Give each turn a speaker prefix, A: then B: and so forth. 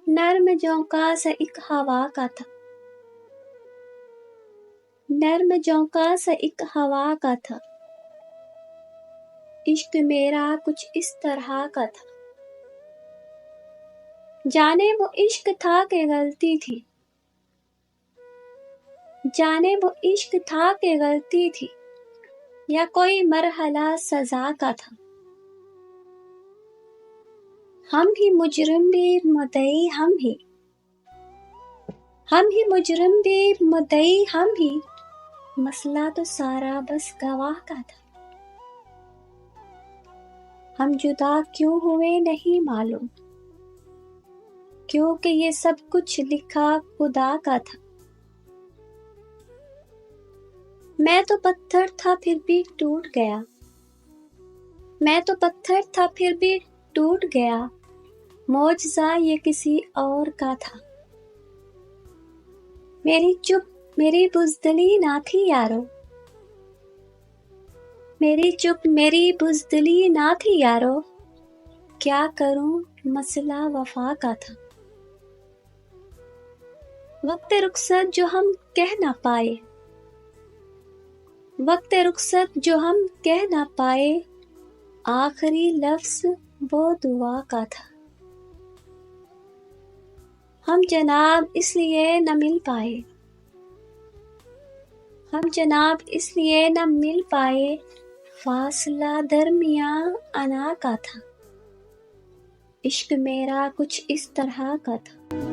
A: نرم جھونکا سا ایک ہوا کا تھا، نرم جھونکا سا ایک ہوا کا تھا، عشق میرا کچھ اس طرح کا تھا، جانے وہ عشق تھا کہ غلطی تھی، جانے وہ عشق تھا کہ غلطی تھی یا کوئی مرحلہ سزا کا تھا، ہم ہی مجرم بھی مدعی ہم ہی، ہم ہی مجرم بھی مدعی ہم ہی، مسئلہ تو سارا بس گواہ کا تھا، ہم جدا کیوں ہوئے نہیں معلوم، کیونکہ یہ سب کچھ لکھا خدا کا تھا، میں تو پتھر تھا پھر بھی ٹوٹ گیا، میں تو پتھر تھا پھر بھی ٹوٹ گیا، معجزہ یہ کسی اور کا تھا، میری چپ میری بزدلی نہ تھی یارو، میری چپ میری بزدلی نہ تھی یارو، کیا کروں مسئلہ وفا کا تھا، وقت رخصت جو ہم کہہ نہ پائے، وقت رخصت جو ہم کہہ نہ پائے، آخری لفظ وہ دعا کا تھا، ہم جناب اس لیے نہ مل پائے، ہم جناب اس لیے نہ مل پائے، فاصلہ درمیاں انا کا تھا، عشق میرا کچھ اس طرح کا تھا۔